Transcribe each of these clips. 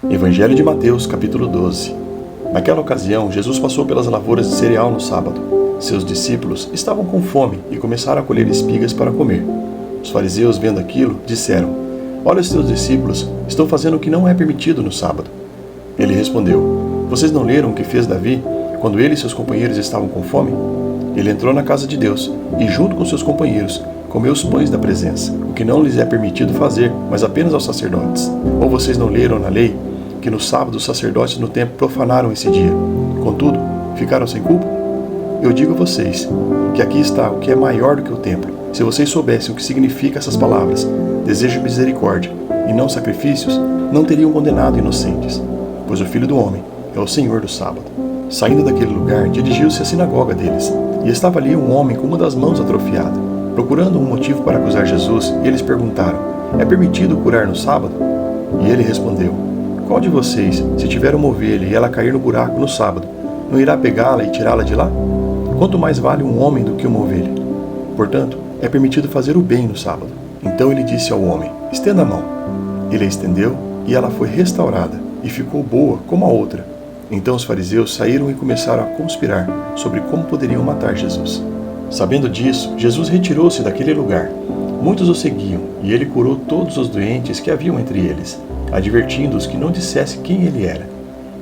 Evangelho de Mateus, capítulo 12. Naquela ocasião, Jesus passou pelas lavouras de cereal no sábado. Seus discípulos estavam com fome e começaram a colher espigas para comer. Os fariseus, vendo aquilo, disseram: "Olha, os teus discípulos estão fazendo o que não é permitido no sábado." Ele respondeu: "Vocês não leram o que fez Davi quando ele e seus companheiros estavam com fome? Ele entrou na casa de Deus e, junto com seus companheiros, comeu os pães da presença, o que não lhes é permitido fazer, mas apenas aos sacerdotes. Ou vocês não leram na lei que no sábado os sacerdotes no templo profanaram esse dia? Contudo, ficaram sem culpa? Eu digo a vocês que aqui está o que é maior do que o templo. Se vocês soubessem o que significa essas palavras, desejo misericórdia e não sacrifícios, não teriam condenado inocentes, pois o Filho do Homem é o Senhor do sábado." Saindo daquele lugar, dirigiu-se à sinagoga deles, e estava ali um homem com uma das mãos atrofiada. Procurando um motivo para acusar Jesus, eles perguntaram: "É permitido curar no sábado?" E ele respondeu: "Qual de vocês, se tiver uma ovelha e ela cair no buraco no sábado, não irá pegá-la e tirá-la de lá? Quanto mais vale um homem do que uma ovelha? Portanto, é permitido fazer o bem no sábado." Então ele disse ao homem: "Estenda a mão." Ele a estendeu, e ela foi restaurada, e ficou boa como a outra. Então os fariseus saíram e começaram a conspirar sobre como poderiam matar Jesus. Sabendo disso, Jesus retirou-se daquele lugar. Muitos o seguiam, e ele curou todos os doentes que haviam entre eles, advertindo-os que não dissesse quem ele era.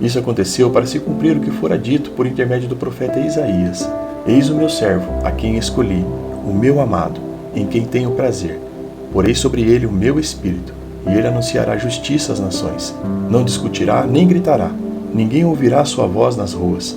Isso aconteceu para se cumprir o que fora dito por intermédio do profeta Isaías: "Eis o meu servo, a quem escolhi, o meu amado, em quem tenho prazer. Porei sobre ele o meu espírito, e ele anunciará justiça às nações. Não discutirá nem gritará. Ninguém ouvirá sua voz nas ruas.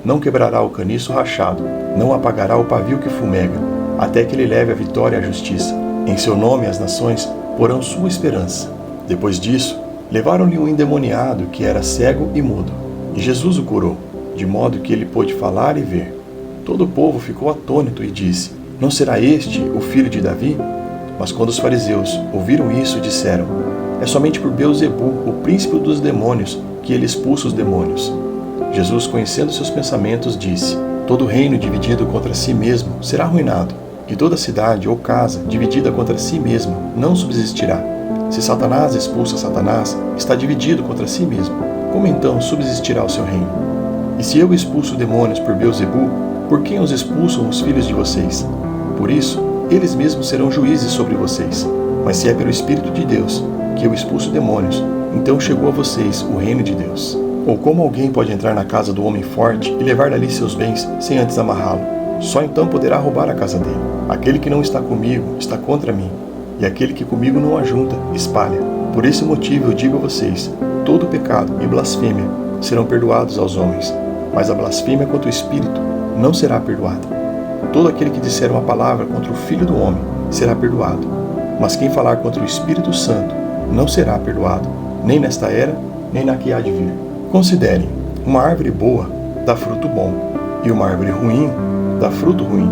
Não quebrará o caniço rachado, não apagará o pavio que fumega, até que ele leve a vitória à justiça. Em seu nome as nações porão sua esperança." Depois disso, levaram-lhe um endemoniado que era cego e mudo, e Jesus o curou, de modo que ele pôde falar e ver. Todo o povo ficou atônito e disse: "Não será este o filho de Davi?" Mas quando os fariseus ouviram isso, disseram: "É somente por Beelzebu, o príncipe dos demônios, que ele expulsa os demônios." Jesus, conhecendo seus pensamentos, disse: "Todo reino dividido contra si mesmo será arruinado, e toda cidade ou casa dividida contra si mesma não subsistirá. Se Satanás expulsa Satanás, está dividido contra si mesmo. Como então subsistirá o seu reino? E se eu expulso demônios por Beelzebu, por quem os expulsam os filhos de vocês? Por isso, eles mesmos serão juízes sobre vocês. Mas se é pelo Espírito de Deus que eu expulso demônios, então chegou a vocês o reino de Deus. Ou como alguém pode entrar na casa do homem forte e levar dali seus bens sem antes amarrá-lo? Só então poderá roubar a casa dele. Aquele que não está comigo está contra mim, e aquele que comigo não ajunta, espalha. Por esse motivo eu digo a vocês: todo pecado e blasfêmia serão perdoados aos homens, mas a blasfêmia contra o Espírito não será perdoada. Todo aquele que disser uma palavra contra o Filho do Homem será perdoado, mas quem falar contra o Espírito Santo não será perdoado, nem nesta era, nem na que há de vir. Considerem: uma árvore boa dá fruto bom, e uma árvore ruim dá fruto ruim,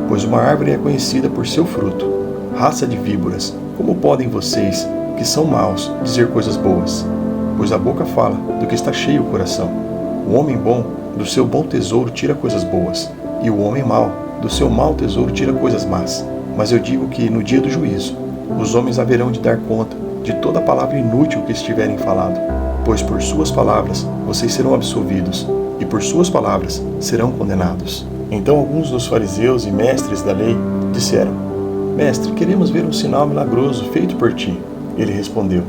pois uma árvore é conhecida por seu fruto. Raça de víboras, como podem vocês, que são maus, dizer coisas boas? Pois a boca fala do que está cheio o coração. O homem bom, do seu bom tesouro tira coisas boas, e o homem mau, do seu mau tesouro tira coisas más. Mas eu digo que, no dia do juízo, os homens haverão de dar conta de toda palavra inútil que estiverem falado, pois por suas palavras vocês serão absolvidos, e por suas palavras serão condenados. Então alguns dos fariseus e mestres da lei disseram: "Mestre, queremos ver um sinal milagroso feito por ti." Ele respondeu: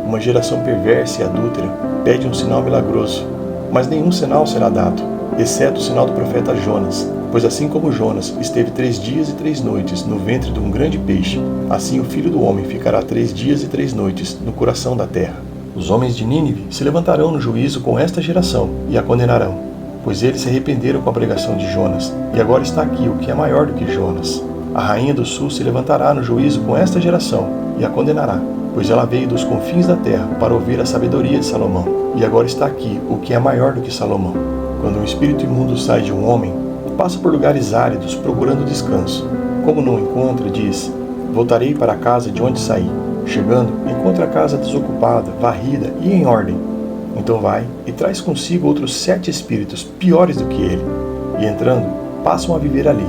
"Uma geração perversa e adúltera pede um sinal milagroso, mas nenhum sinal será dado, exceto o sinal do profeta Jonas. Pois assim como Jonas esteve 3 dias e 3 noites no ventre de um grande peixe, assim o Filho do Homem ficará 3 dias e 3 noites no coração da terra. Os homens de Nínive se levantarão no juízo com esta geração e a condenarão, pois eles se arrependeram com a pregação de Jonas, e agora está aqui o que é maior do que Jonas. A rainha do sul se levantará no juízo com esta geração e a condenará, pois ela veio dos confins da terra para ouvir a sabedoria de Salomão, e agora está aqui o que é maior do que Salomão. Quando um espírito imundo sai de um homem, passa por lugares áridos procurando descanso. Como não encontra, diz: "Voltarei para a casa de onde saí." Chegando, encontra a casa desocupada, varrida e em ordem. Então vai e traz consigo outros 7 espíritos piores do que ele, e entrando, passam a viver ali.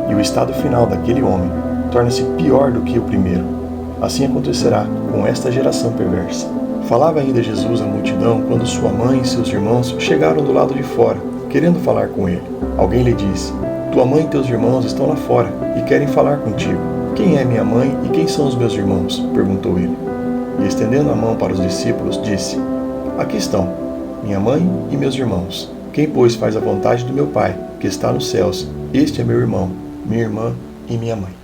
E o estado final daquele homem torna-se pior do que o primeiro. Assim acontecerá com esta geração perversa. falava ainda Jesus à multidão quando sua mãe e seus irmãos chegaram do lado de fora, querendo falar com ele. Alguém lhe disse: tua mãe e teus irmãos estão lá fora e querem falar contigo. Quem é minha mãe e quem são os meus irmãos? Perguntou ele. E estendendo a mão para os discípulos, disse: aqui estão, minha mãe e meus irmãos. Quem, pois, faz a vontade do meu Pai, que está nos céus, este é meu irmão, minha irmã e minha mãe.